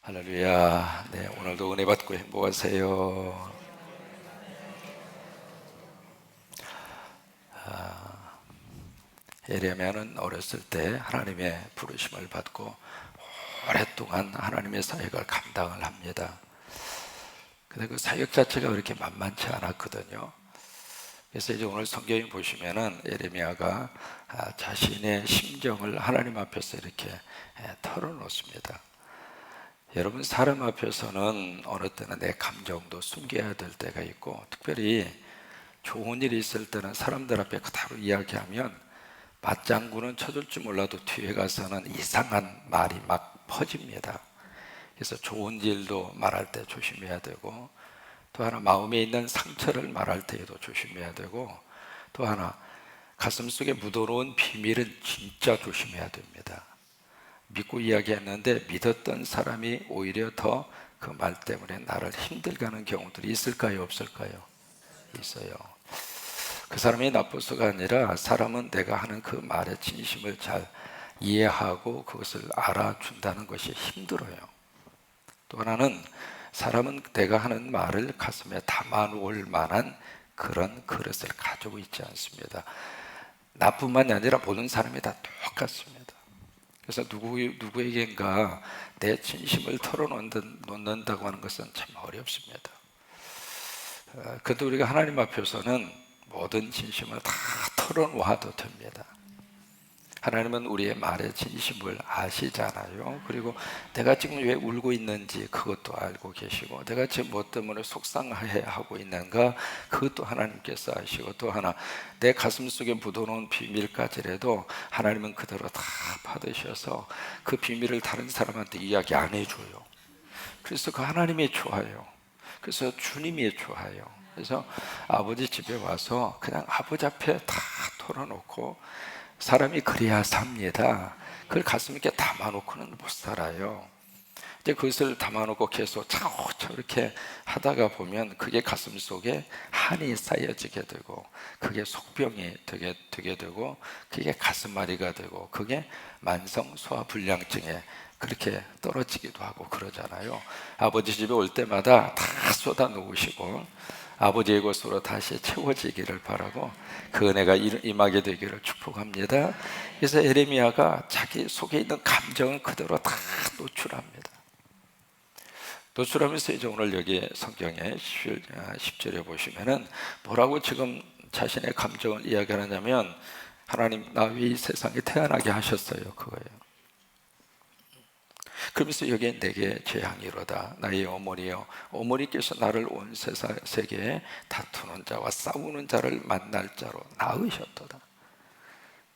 할렐루야. 네, 오늘도 은혜 받고 행복하세요. 예레미야는 어렸을 때 하나님의 부르심을 받고 오랫동안 하나님의 사역을 감당을 합니다. 근데 그 사역 자체가 그렇게 만만치 않았거든요. 그래서 이제 오늘 성경에 보시면은 예레미야가 자신의 심정을 하나님 앞에서 이렇게 털어놓습니다. 여러분, 사람 앞에서는 어느 때는 내 감정도 숨겨야 될 때가 있고, 특별히 좋은 일이 있을 때는 사람들 앞에 그대로 이야기하면 맞장구는 쳐줄지 몰라도 뒤에 가서는 이상한 말이 막 퍼집니다. 그래서 좋은 일도 말할 때 조심해야 되고, 또 하나 마음에 있는 상처를 말할 때에도 조심해야 되고, 또 하나 가슴속에 묻어놓은 비밀은 진짜 조심해야 됩니다. 믿고 이야기했는데 믿었던 사람이 오히려 더 그 말 때문에 나를 힘들게 하는 경우들이 있을까요, 없을까요? 있어요. 그 사람이 나빠서가 아니라 사람은 내가 하는 그 말의 진심을 잘 이해하고 그것을 알아준다는 것이 힘들어요. 또 하나는 사람은 내가 하는 말을 가슴에 담아놓을 만한 그런 그릇을 가지고 있지 않습니다. 나뿐만이 아니라 모든 사람이 다 똑같습니다. 그래서 누구에겐가 내 진심을 털어놓는다고 하는 것은 참 어렵습니다. 그런데 우리가 하나님 앞에서는 모든 진심을 다 털어놓아도 됩니다. 하나님은 우리의 말의 진심을 아시잖아요. 그리고 내가 지금 왜 울고 있는지 그것도 알고 계시고, 내가 지금 뭐 때문에 속상해하고 있는가 그것도 하나님께서 아시고, 또 하나 내 가슴 속에 묻어놓은 비밀까지라도 하나님은 그대로 다 받으셔서 그 비밀을 다른 사람한테 이야기 안 해줘요. 그래서 그 하나님이 좋아요. 그래서 주님이 좋아요. 그래서 아버지 집에 와서 그냥 아버지 앞에 다 털어놓고, 사람이 그래야 삽니다. 그걸 가슴 있게 담아놓고는 못 살아요. 이제 그것을 담아놓고 계속 차곡차곡 이렇게 하다가 보면 그게 가슴 속에 한이 쌓여지게 되고, 그게 속병이 되게 되고, 그게 가슴앓이가 되고, 그게 만성 소화불량증에 그렇게 떨어지기도 하고 그러잖아요. 아버지 집에 올 때마다 다 쏟아 놓으시고 아버지의 것으로 다시 채워지기를 바라고 그 은혜가 임하게 되기를 축복합니다. 그래서 예레미야가 자기 속에 있는 감정을 그대로 다 노출합니다. 노출하면서 이제 오늘 여기 성경에 10절에 보시면은 뭐라고 지금 자신의 감정을 이야기하느냐면, 하나님 나 왜 이 세상에 태어나게 하셨어요, 그거예요. 그러면서 여기에 내게 재앙이로다 나의 어머니여, 어머니께서 나를 온 세계에 다투는 자와 싸우는 자를 만날 자로 낳으셨도다.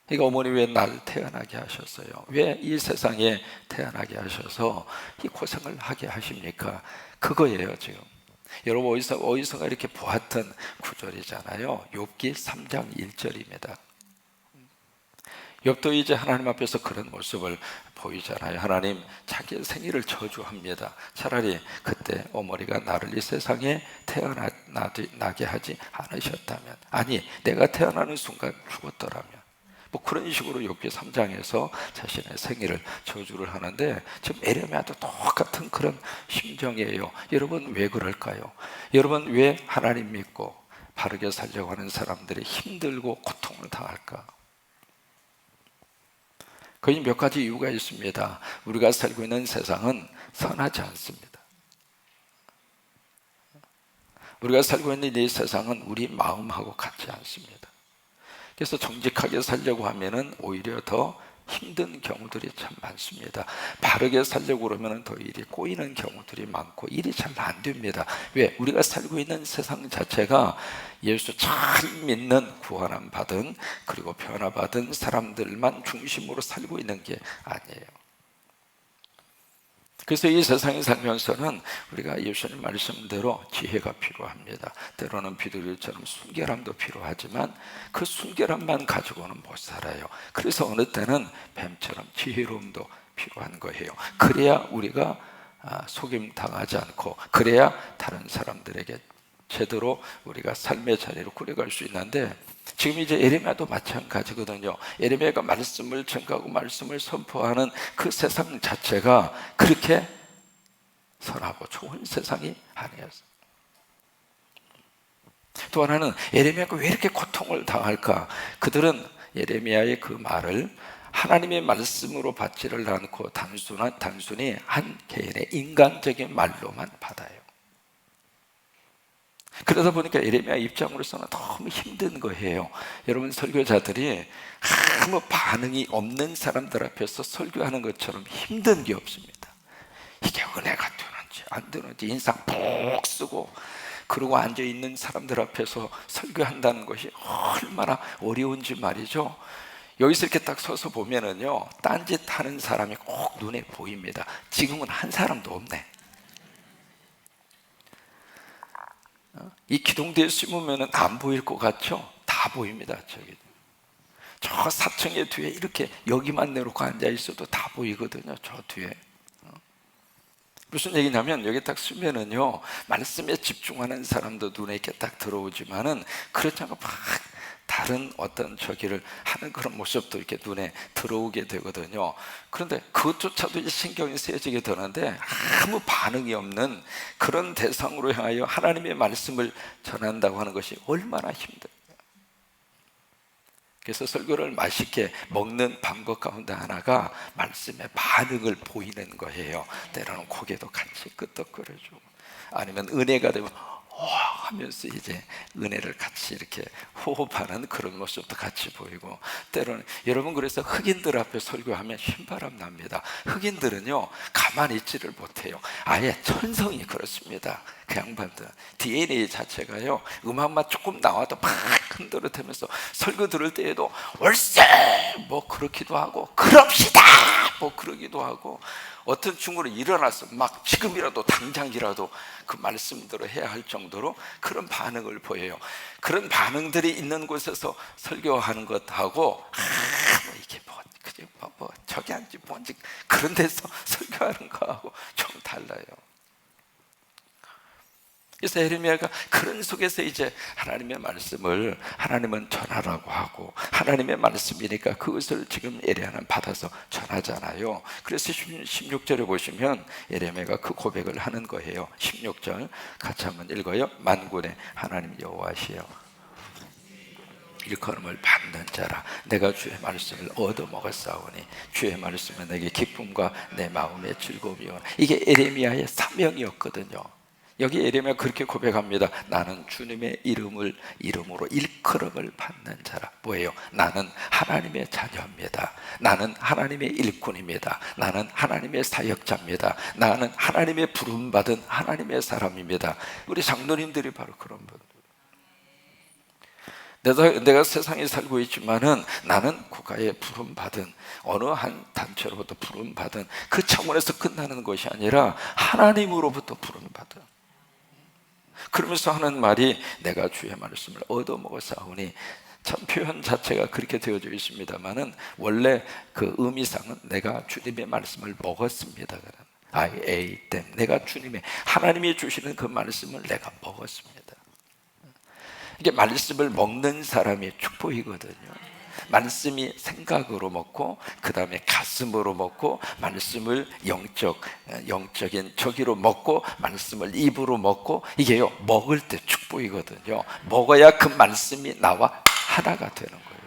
그러니까 어머니 왜 나를 태어나게 하셨어요? 왜 이 세상에 태어나게 하셔서 이 고생을 하게 하십니까? 그거예요. 지금 여러분 어디선가 이렇게 보았던 구절이잖아요. 욥기 3장 1절입니다. 욥도 이제 하나님 앞에서 그런 모습을 보이잖아요. 하나님 자기 생일을 저주합니다. 차라리 그때 어머니가 나를 이 세상에 태어나게 하지 않으셨다면, 아니 내가 태어나는 순간 죽었더라면, 뭐 그런 식으로 욥기 3장에서 자신의 생일을 저주를 하는데, 지금 예레미야도 똑같은 그런 심정이에요. 여러분 왜 그럴까요? 여러분 왜 하나님 믿고 바르게 살려고 하는 사람들이 힘들고 고통을 당할까? 거의 몇 가지 이유가 있습니다. 우리가 살고 있는 세상은 선하지 않습니다. 우리가 살고 있는 이 세상은 우리 마음하고 같지 않습니다. 그래서 정직하게 살려고 하면은 오히려 더 힘든 경우들이 참 많습니다. 바르게 살려고 그러면 더 일이 꼬이는 경우들이 많고 일이 잘 안 됩니다. 왜? 우리가 살고 있는 세상 자체가 예수 잘 믿는 구원함 받은, 그리고 변화받은 사람들만 중심으로 살고 있는 게 아니에요. 그래서 이 세상에 살면서는 우리가 예수님 말씀대로 지혜가 필요합니다. 때로는 비둘기처럼 순결함도 필요하지만 그 순결함만 가지고는 못 살아요. 그래서 어느 때는 뱀처럼 지혜로움도 필요한 거예요. 그래야 우리가 속임 당하지 않고, 그래야 다른 사람들에게 제대로 우리가 삶의 자리로 꾸려갈 수 있는데, 지금 이제 예레미야도 마찬가지거든요. 예레미야가 말씀을 전가하고 말씀을 선포하는 그 세상 자체가 그렇게 선하고 좋은 세상이 아니었어요. 또 하나는 예레미야가 왜 이렇게 고통을 당할까? 그들은 예레미야의 그 말을 하나님의 말씀으로 받지를 않고 단순히 한 개인의 인간적인 말로만 받아요. 그러다 보니까 예레미야 입장으로서는 너무 힘든 거예요. 여러분, 설교자들이 아무 반응이 없는 사람들 앞에서 설교하는 것처럼 힘든 게 없습니다. 이게 은혜가 되는지 안 되는지 인상 푹 쓰고 그러고 앉아있는 사람들 앞에서 설교한다는 것이 얼마나 어려운지 말이죠. 여기서 이렇게 딱 서서 보면은요, 딴짓 하는 사람이 꼭 눈에 보입니다. 지금은 한 사람도 없네. 이 기둥대에 심으면 안 보일 것 같죠? 다 보입니다. 저 4층의 뒤에 이렇게 여기만 내놓고 앉아 있어도 다 보이거든요. 저 뒤에. 무슨 얘기냐면 여기 딱 쓰면은요, 말씀에 집중하는 사람도 눈에 이렇게 딱 들어오지만은 그렇지 않고 막 다른 어떤 저기를 하는 그런 모습도 이렇게 눈에 들어오게 되거든요. 그런데 그것조차도 이제 신경이 쓰여지게 되는데 아무 반응이 없는 그런 대상으로 향하여 하나님의 말씀을 전한다고 하는 것이 얼마나 힘들어요. 그래서 설교를 맛있게 먹는 방법 가운데 하나가 말씀의 반응을 보이는 거예요. 때로는 고개도 같이 끄덕거려주고, 아니면 은혜가 되면 하면서 이제 은혜를 같이 이렇게 호흡하는 그런 모습도 같이 보이고, 때로는 여러분, 그래서 흑인들 앞에 설교하면 흰바람 납니다. 흑인들은요 가만히 있지를 못해요. 아예 천성이 그렇습니다. 그 양반들 DNA 자체가요, 음악만 조금 나와도 막 흔들어대면서 설교 들을 때에도 월세 뭐 그렇기도 하고 그럽시다 뭐 그러기도 하고, 어떤 친구는 일어나서 막 지금이라도 당장이라도 그 말씀대로 해야 할 정도로 그런 반응을 보여요. 그런 반응들이 있는 곳에서 설교하는 것하고 뭐 이게 뭐 저기 앉지 뭔지 그런 데서 설교하는 거하고 좀 달라요. 그래서 예레미야가 그런 속에서 이제 하나님의 말씀을 하나님은 전하라고 하고, 하나님의 말씀이니까 그것을 지금 예레미야는 받아서 전하잖아요. 그래서 16절에 보시면 예레미야가 그 고백을 하는 거예요. 16절 같이 한번 읽어요. 만군의 하나님 여호와시여, 일컬음을 받는 자라, 내가 주의 말씀을 얻어먹었사오니 주의 말씀은 내게 기쁨과 내 마음의 즐거움이오나. 이게 예레미야의 사명이었거든요. 여기 예레미야 그렇게 고백합니다. 나는 주님의 이름으로 일컬음을 받는 자라. 뭐예요? 나는 하나님의 자녀입니다. 나는 하나님의 일꾼입니다. 나는 하나님의 사역자입니다. 나는 하나님의 부름받은 하나님의 사람입니다. 우리 장로님들이 바로 그런 분들. 내가 세상에 살고 있지만은 나는 국가에 부름받은, 어느 한 단체로부터 부름받은 그 차원에서 끝나는 것이 아니라 하나님으로부터 부름받은. 그러면서 하는 말이 내가 주의 말씀을 얻어먹었사오니, 참 표현 자체가 그렇게 되어져 있습니다만은 원래 그 의미상은 내가 주님의 말씀을 먹었습니다. I ate them. 내가 주님의, 하나님이 주시는 그 말씀을 내가 먹었습니다. 이게 말씀을 먹는 사람의 축복이거든요. 말씀이 생각으로 먹고, 그 다음에 가슴으로 먹고, 말씀을 영적인 저기로 먹고, 말씀을 입으로 먹고, 이게요 먹을 때 축복이거든요. 먹어야 그 말씀이 나와 하나가 되는 거예요.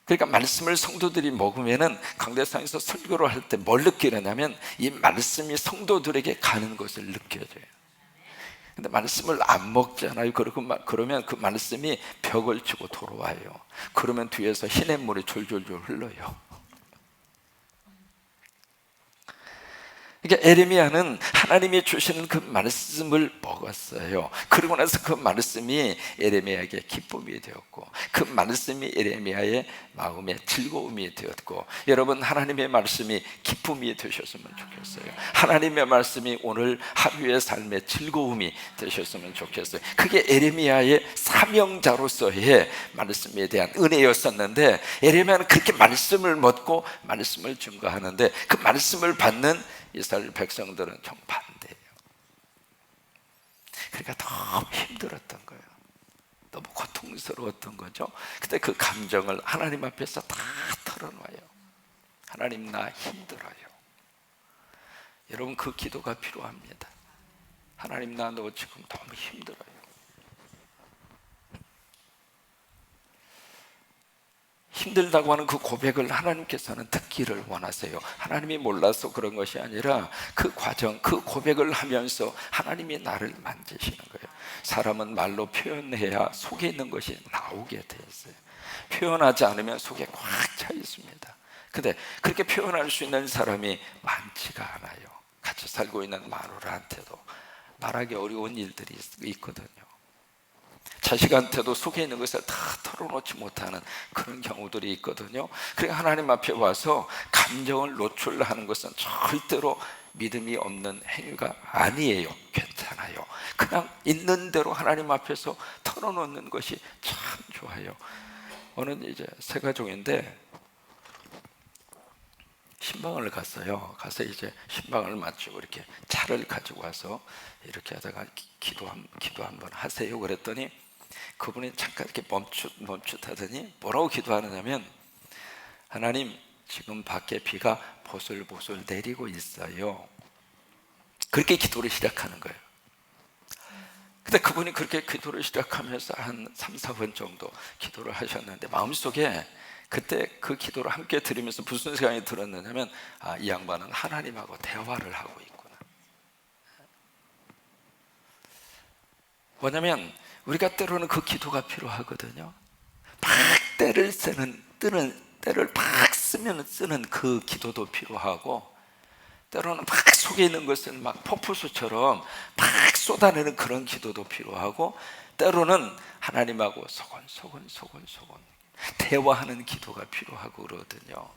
그러니까 말씀을 성도들이 먹으면은 강대상에서 설교를 할 때 뭘 느끼느냐면 이 말씀이 성도들에게 가는 것을 느껴져요. 근데 말씀을 안 먹잖아요. 그러면 그 말씀이 벽을 치고 돌아와요. 그러면 뒤에서 시냇물이 졸졸졸 흘러요. 그러니까 예레미야는 하나님이 주시는 그 말씀을 먹었어요. 그러고 나서 그 말씀이 예레미야에게 기쁨이 되었고, 그 말씀이 예레미야의 마음에 즐거움이 되었고, 여러분, 하나님의 말씀이 기쁨이 되셨으면 좋겠어요. 하나님의 말씀이 오늘 하루의 삶의 즐거움이 되셨으면 좋겠어요. 그게 예레미야의 사명자로서의 말씀에 대한 은혜였었는데, 예레미야는 그렇게 말씀을 먹고 말씀을 증거하는데 그 말씀을 받는 이스라엘 백성들은 정반대예요. 그러니까 너무 힘들었던 거예요. 너무 고통스러웠던 거죠. 그때 그 감정을 하나님 앞에서 다 털어놔요. 하나님, 나 힘들어요. 여러분, 그 기도가 필요합니다. 하나님, 나 너 지금 너무 힘들어요. 힘들다고 하는 그 고백을 하나님께서는 듣기를 원하세요. 하나님이 몰라서 그런 것이 아니라 그 과정, 그 고백을 하면서 하나님이 나를 만지시는 거예요. 사람은 말로 표현해야 속에 있는 것이 나오게 돼 있어요. 표현하지 않으면 속에 꽉 차 있습니다. 근데 그렇게 표현할 수 있는 사람이 많지가 않아요. 같이 살고 있는 마누라한테도 말하기 어려운 일들이 있거든요. 자식한테도 속에 있는 것을 다 털어놓지 못하는 그런 경우들이 있거든요. 그러니까 하나님 앞에 와서 감정을 노출하는 것은 절대로 믿음이 없는 행위가 아니에요. 괜찮아요. 그냥 있는 대로 하나님 앞에서 털어놓는 것이 참 좋아요. 어느 이제 세 가족인데 신방을 갔어요. 가서 이제 신방을 마치고 이렇게 차를 가지고 와서 이렇게 하다가 기도 한번 하세요. 그랬더니 그분이 잠깐 이렇게 멈칫하더니 뭐라고 기도하느냐면, 하나님, 지금 밖에 비가 보슬보슬 내리고 있어요. 그렇게 기도를 시작하는 거예요. 근데 그분이 그렇게 기도를 시작하면서 한 3, 4번 정도 기도를 하셨는데, 마음속에 그때 그 기도를 함께 들으면서 무슨 생각이 들었느냐면, 아, 이 양반은 하나님하고 대화를 하고 있구나. 뭐냐면 우리가 때로는 그 기도가 필요하거든요. 막 때를 팍 쓰는 그 기도도 필요하고, 때로는 막 속에 있는 것을 막 폭포수처럼 막 쏟아내는 그런 기도도 필요하고, 때로는 하나님하고 소곤소곤 대화하는 기도가 필요하고 그러거든요.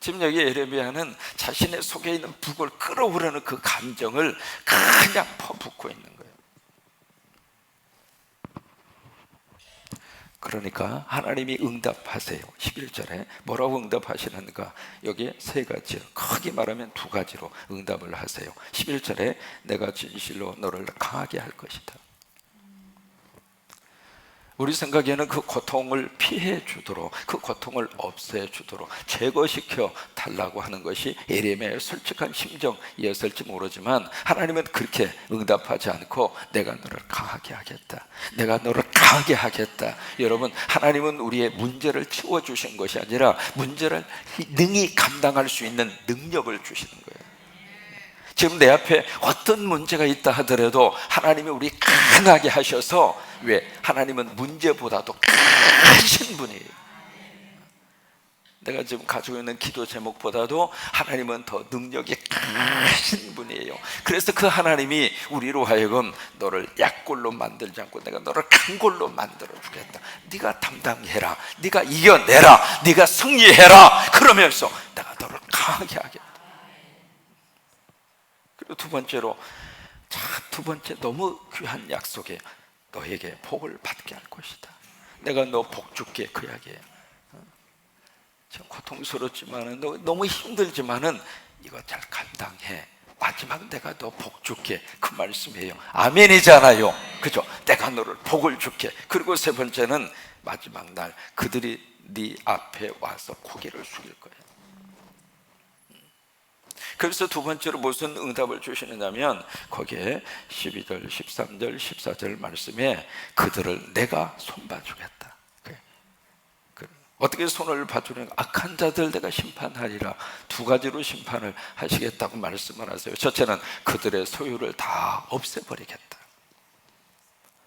지금 여기 예레미야는 자신의 속에 있는 북을 끓어오르는 그 감정을 그냥 퍼붓고 있는 거예요. 그러니까 하나님이 응답하세요. 11절에 뭐라고 응답하시는가? 여기 세 가지요. 크게 말하면 두 가지로 응답을 하세요. 11절에 내가 진실로 너를 강하게 할 것이다. 우리 생각에는 그 고통을 피해 주도록, 그 고통을 없애 주도록 제거시켜 달라고 하는 것이 예레미야의 솔직한 심정이었을지 모르지만, 하나님은 그렇게 응답하지 않고 내가 너를 강하게 하겠다, 내가 너를 강하게 하겠다. 여러분, 하나님은 우리의 문제를 치워주신 것이 아니라 문제를 능히 감당할 수 있는 능력을 주시는 거예요. 지금 내 앞에 어떤 문제가 있다 하더라도 하나님이 우리 강하게 하셔서, 왜? 하나님은 문제보다도 크신 분이에요. 내가 지금 가지고 있는 기도 제목보다도 하나님은 더 능력이 크신 분이에요. 그래서 그 하나님이 우리로 하여금 너를 약골로 만들지 않고 내가 너를 강골로 만들어 주겠다. 네가 담당해라, 네가 이겨내라, 네가 승리해라. 그러면서 내가 너를 강하게 하겠다. 그리고 두 번째로, 두 번째 너무 귀한 약속에 너에게 복을 받게 할 것이다. 내가 너 복 줄게, 그 이야기예요. 참 고통스럽지만은, 너무 힘들지만은 이거 잘 감당해. 마지막 내가 너 복 줄게, 그 말씀이에요. 아멘이잖아요. 그죠? 내가 너를 복을 줄게. 그리고 세 번째는 마지막 날 그들이 네 앞에 와서 고개를 숙일 거예요. 그래서 두 번째로 무슨 응답을 주시느냐면, 거기에 12절, 13절, 14절 말씀에 그들을 내가 손봐주겠다. 어떻게 손을 봐주는? 악한 자들 내가 심판하리라. 두 가지로 심판을 하시겠다고 말씀을 하세요. 첫째는 그들의 소유를 다 없애버리겠다.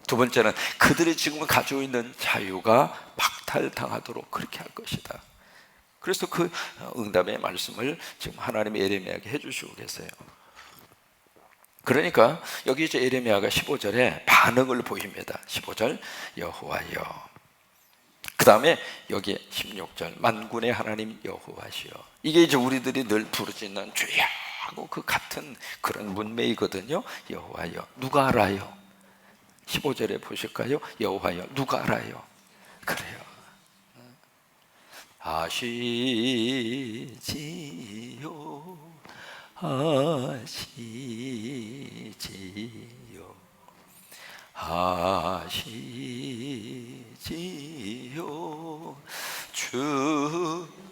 두 번째는 그들이 지금 가지고 있는 자유가 박탈당하도록 그렇게 할 것이다. 그래서 그 응답의 말씀을 지금 하나님이 예레미야에게 해주시고 계세요. 그러니까 여기 이제 예레미야가 15절에 반응을 보입니다. 15절 여호와여, 그 다음에 여기 16절 만군의 하나님 여호와시여. 이게 이제 우리들이 늘 부르짖는 주여 하고 그 같은 그런 문맥이거든요. 여호와여, 누가 알아요? 15절에 보실까요? 여호와여, 누가 알아요? 그래요. 아시지요, 아시지요, 아시지요, 주님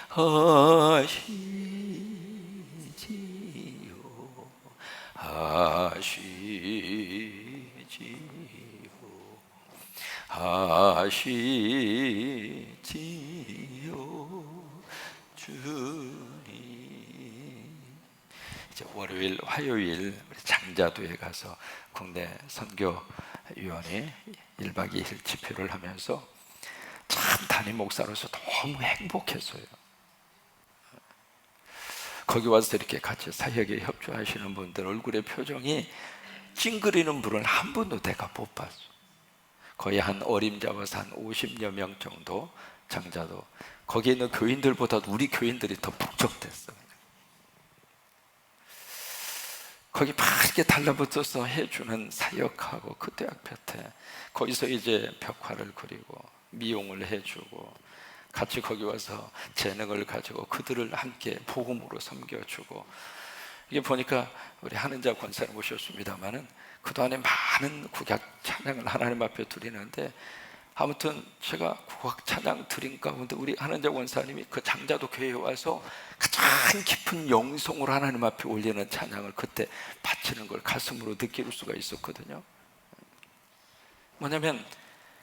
아시지요. 하시지요 주님. 이제 월요일, 화요일 우리 장자도에 가서 국내 선교위원회 1박 2일 집회를 하면서 참 담임 목사로서 너무 행복했어요. 거기 와서 이렇게 같이 사역에 협조하시는 분들 얼굴의 표정이 찡그리는 분을 한 분도 내가 못 봤어. 거의 한 어림잡아서 한 50여 명 정도 장자도, 거기에 있는 교인들보다 우리 교인들이 더 북적댔어. 거기 막 이렇게 달라붙어서 해주는 사역하고 그 대 앞에 거기서 이제 벽화를 그리고 미용을 해주고 같이 거기 와서 재능을 가지고 그들을 함께 복음으로 섬겨주고, 이게 보니까 우리 한은자 권사님 오셨습니다마는 그동안에 많은 국악 찬양을 하나님 앞에 드리는데, 아무튼 제가 국악 찬양 드린 가운데 우리 한은자 권사님이 그 장자도 교회에 와서 가장 깊은 영성으로 하나님 앞에 올리는 찬양을 그때 바치는 걸 가슴으로 느낄 수가 있었거든요. 뭐냐면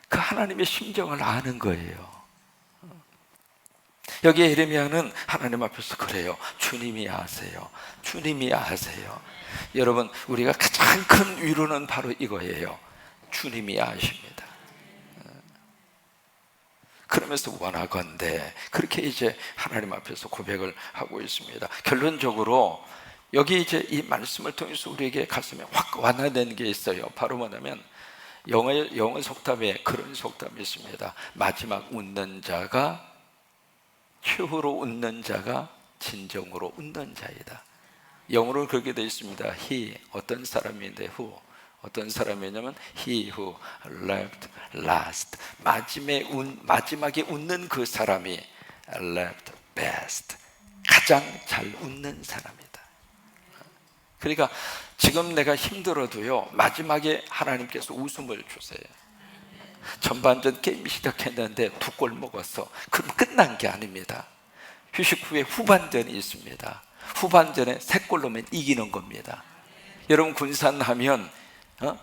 그 하나님의 심정을 아는 거예요. 여기에 예레미야는 하나님 앞에서 그래요. 주님이 아세요. 주님이 아세요. 여러분, 우리가 가장 큰 위로는 바로 이거예요. 주님이 아십니다. 그러면서 원하건대 그렇게 이제 하나님 앞에서 고백을 하고 있습니다. 결론적으로 여기 이제 이 말씀을 통해서 우리에게 가슴에 확 와닿는 게 있어요. 바로 뭐냐면 영어 속담에 그런 속담이 있습니다. 마지막 웃는 자가, 최후로 웃는 자가 진정으로 웃는 자이다. 영어로 그렇게 되어 있습니다. He, 어떤 사람인데 who, 어떤 사람이냐면 he who left last, 마지막에 웃는 그 사람이 left best, 가장 잘 웃는 사람이다. 그러니까 지금 내가 힘들어도요, 마지막에 하나님께서 웃음을 주세요. 전반전 게임이 시작했는데 2골 먹었어. 그럼 끝난 게 아닙니다. 휴식 후에 후반전이 있습니다. 후반전에 3골 넣으면 이기는 겁니다. 여러분, 군산하면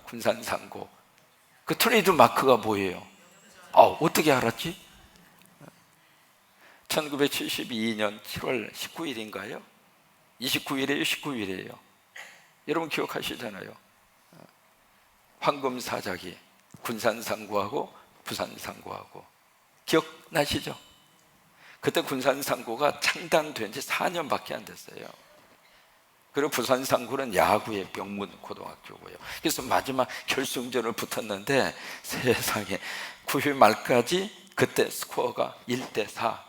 군산상고 그 트레이드 마크가 뭐예요? 어떻게 알았지? 1972년 7월 19일인가요? 29일이에요? 19일이에요? 여러분 기억하시잖아요. 황금사자기 군산상고하고 부산상고하고 기억나시죠? 그때 군산상고가 창단된 지 4년밖에 안 됐어요. 그리고 부산상고는 야구의 명문 고등학교고요. 그래서 마지막 결승전을 붙었는데 세상에 9회 말까지 그때 스코어가 1대4,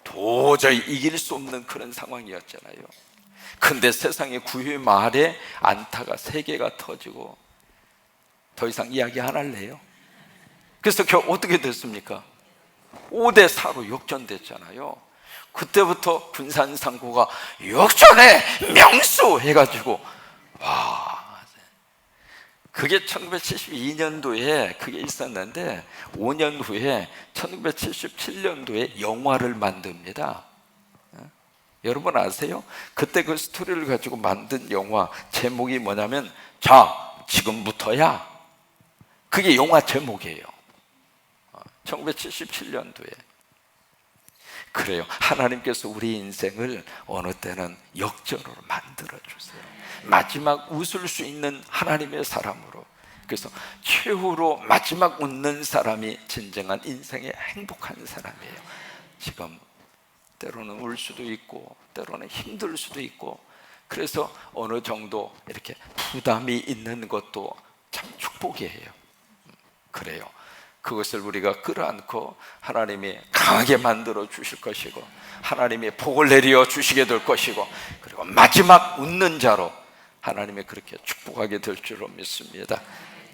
도저히 이길 수 없는 그런 상황이었잖아요. 근데 세상에 9회 말에 안타가 3개가 터지고 더 이상 이야기 안 할래요. 그래서 어떻게 됐습니까? 5대4로 역전됐잖아요. 그때부터 군산상고가 역전의 명수 해가지고 그게 1972년도에 그게 있었는데 5년 후에 1977년도에 영화를 만듭니다. 여러분 아세요? 그때 그 스토리를 가지고 만든 영화 제목이 뭐냐면 자, 지금부터야. 그게 영화 제목이에요. 1977년도에. 그래요. 하나님께서 우리 인생을 어느 때는 역전으로 만들어주세요. 마지막 웃을 수 있는 하나님의 사람으로. 그래서 최후로 마지막 웃는 사람이 진정한 인생의 행복한 사람이에요. 지금 때로는 울 수도 있고 때로는 힘들 수도 있고, 그래서 어느 정도 이렇게 부담이 있는 것도 참 축복이에요. 그래요. 그것을 우리가 끌어안고 하나님이 강하게 만들어 주실 것이고 하나님이 복을 내려 주시게 될 것이고, 그리고 마지막 웃는 자로 하나님이 그렇게 축복하게 될 줄로 믿습니다.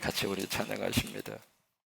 같이 우리 찬양하십니다.